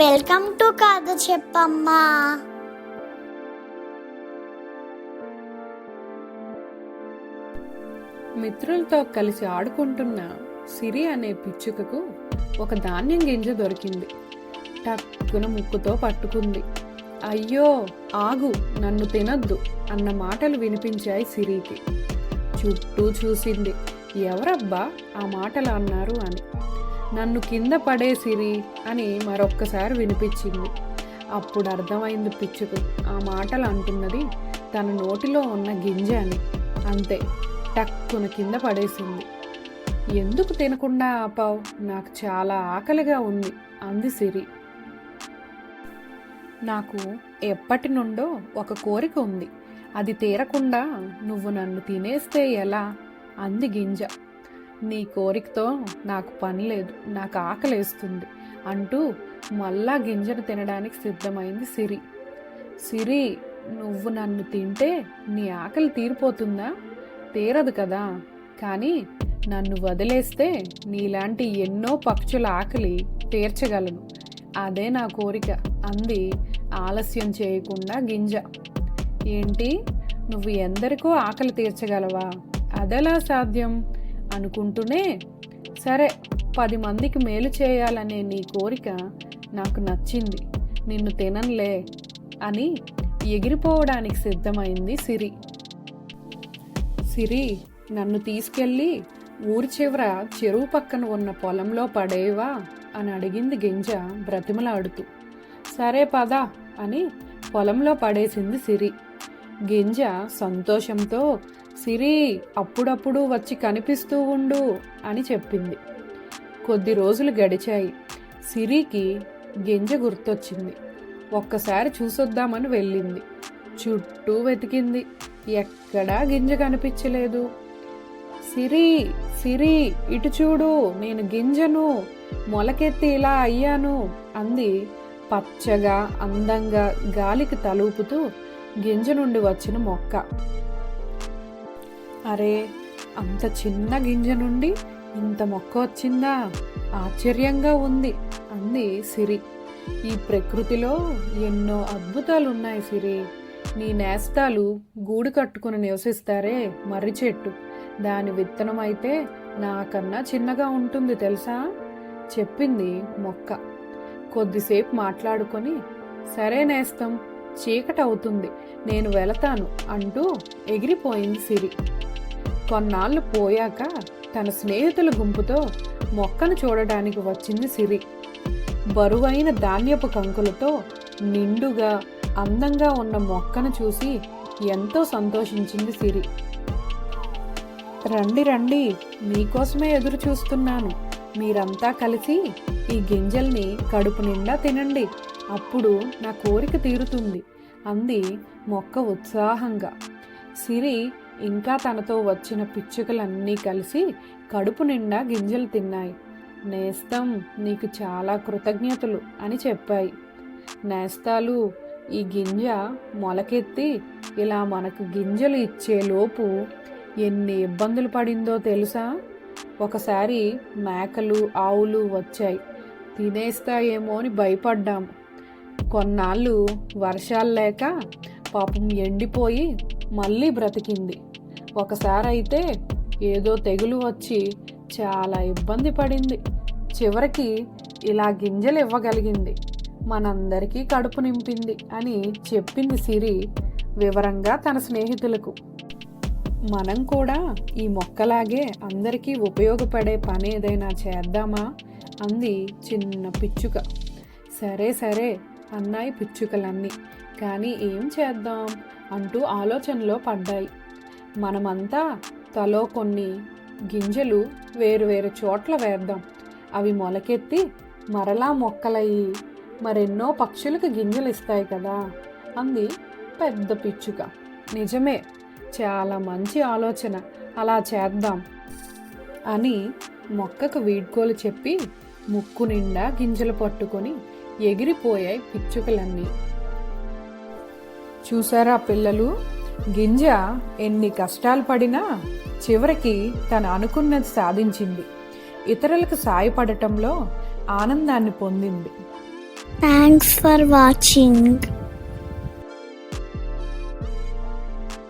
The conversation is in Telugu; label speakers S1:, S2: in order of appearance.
S1: వెల్కమ్ టు కథ చెప్పమ్మా.
S2: మిత్రులతో కలిసి ఆడుకుంటున్న సిరి అనే పిచ్చుకకు ఒక ధాన్యం గింజ దొరికింది. టక్కున ముక్కుతో పట్టుకుంది. అయ్యో ఆగు, నన్ను తినద్దు అన్న మాటలు వినిపించాయి సిరికి. చుట్టూ చూసింది, ఎవరబ్బా ఆ మాటలు అన్నారు అని. నన్ను కింద పడే సిరి అని మరొక్కసారి వినిపించింది. అప్పుడు అర్థమైంది పిచ్చుకు ఆ మాటలు అంటున్నది తన నోటిలో ఉన్న గింజ అని. అంతే, టక్కున కింద పడేసింది. ఎందుకు తినకుండా ఆపావు? నాకు చాలా ఆకలిగా ఉంది అంది సిరి. నాకు ఎప్పటి నుండో ఒక కోరిక ఉంది, అది తీరకుండా నువ్వు నన్ను తినేస్తే ఎలా అంది గింజ. నీ కోరికతో నాకు పని లేదు, నాకు ఆకలేస్తుంది అంటూ మళ్ళా గింజను తినడానికి సిద్ధమైంది సిరి. సిరి, నువ్వు నన్ను తింటే నీ ఆకలి తీరిపోతుందా? తీరదు కదా, కానీ నన్ను వదిలేస్తే నీలాంటి ఎన్నో పక్షుల ఆకలి తీర్చగలను, అదే నా కోరిక అంది ఆలస్యం చేయకుండా గింజ. ఏంటి, నువ్వు ఎందరికో ఆకలి తీర్చగలవా? అదెలా సాధ్యం అనుకుంటూనే, సరే 10 మందికి మేలు చేయాలనే నీ కోరిక నాకు నచ్చింది, నిన్ను తిననులే అని ఎగిరిపోవడానికి సిద్ధమైంది సిరి. సిరి, నన్ను తీసుకెళ్ళి ఊరి చివర చెరువు పక్కన ఉన్న పొలంలో పడేవా అని అడిగింది గింజ బ్రతిమలాడుతూ. సరే పద అని పొలంలో పడేసింది సిరి. గింజ సంతోషంతో, సిరి అప్పుడప్పుడు వచ్చి కనిపిస్తూ ఉండు అని చెప్పింది. కొద్ది రోజులు గడిచాయి. సిరికి గింజ గుర్తొచ్చింది. ఒక్కసారి చూసొద్దామని వెళ్ళింది. చుట్టూ వెతికింది, ఎక్కడా గింజ కనిపించలేదు. సిరి, సిరి ఇటు చూడు, నేను గింజను, మొలకెత్తి ఇలా అయ్యాను అంది పచ్చగా అందంగా గాలికి తలూపుతూ గింజ నుండి వచ్చిన మొక్క. అరే, అంత చిన్న గింజ నుండి ఇంత మొక్క వచ్చిందా? ఆశ్చర్యంగా ఉంది అంది సిరి. ఈ ప్రకృతిలో ఎన్నో అద్భుతాలు ఉన్నాయి సిరి. నీ నేస్తాలు గూడు కట్టుకుని నివసిస్తారే మర్రి చెట్టు, దాని విత్తనం అయితే నాకన్నా చిన్నగా ఉంటుంది తెలుసా చెప్పింది మొక్క. కొద్దిసేపు మాట్లాడుకొని, సరే నేస్తం, చీకటి అవుతుంది, నేను వెళతాను అంటూ ఎగిరిపోయింది సిరి. కొన్నాళ్ళు పోయాక తన స్నేహితుల గుంపుతో మొక్కను చూడడానికి వచ్చింది సిరి. బరువైన ధాన్యపు కంకులతో నిండుగా అందంగా ఉన్న మొక్కను చూసి ఎంతో సంతోషించింది సిరి. రండి రండి, మీకోసమే ఎదురు చూస్తున్నాను, మీరంతా కలిసి ఈ గింజల్ని కడుపు నిండా తినండి, అప్పుడు నా కోరిక తీరుతుంది అంది మొక్క ఉత్సాహంగా. సిరి ఇంకా తనతో వచ్చిన పిచ్చుకలన్నీ కలిసి కడుపు నిండా గింజలు తిన్నాయి. నేస్తం, నీకు చాలా కృతజ్ఞతలు అని చెప్పాయి. నేస్తాలు, ఈ గింజ మొలకెత్తి ఇలా మనకు గింజలు ఇచ్చేలోపు ఎన్ని ఇబ్బందులు పడిందో తెలుసా? ఒకసారి మేకలు ఆవులు వచ్చాయి, తినేస్తాయేమో అని భయపడ్డాము. కొన్నాళ్ళు వర్షాలు లేక పాపం ఎండిపోయి మళ్ళీ బ్రతికింది. ఒకసారి అయితే ఏదో తెగులు వచ్చి చాలా ఇబ్బంది పడింది. చివరికి ఇలా గింజలు ఇవ్వగలిగింది, మనందరికీ కడుపు నింపింది అని చెప్పింది సిరి వివరంగా తన స్నేహితులకు. మనం కూడా ఈ మొక్కలాగే అందరికీ ఉపయోగపడే పని ఏదైనా చేద్దామా అంది చిన్న పిచ్చుక. సరే సరే అన్నాయి పిచ్చుకలన్నీ. కానీ ఏం చేద్దాం అంటూ ఆలోచనలో పడ్డాయి. మనమంతా తలో కొన్ని గింజలు వేరువేరు చోట్ల వేద్దాం, అవి మొలకెత్తి మరలా మొక్కలయ్యి మరెన్నో పక్షులకు గింజలు ఇస్తాయి కదా అంది పెద్ద పిచ్చుక. నిజమే, చాలా మంచి ఆలోచన, అలా చేద్దాం అని మొక్కకు వీడ్కోలు చెప్పి ముక్కు నిండా గింజలు పట్టుకొని ఎగిరిపోయాయి పిచ్చుకలన్నీ. చూసారా పిల్లలు, గింజ ఎన్ని కష్టాలు పడినా చివరికి తను అనుకున్నది సాధించింది. ఇతరులకు సాయపడటంలో ఆనందాన్ని పొందింది.
S1: Thanks for watching.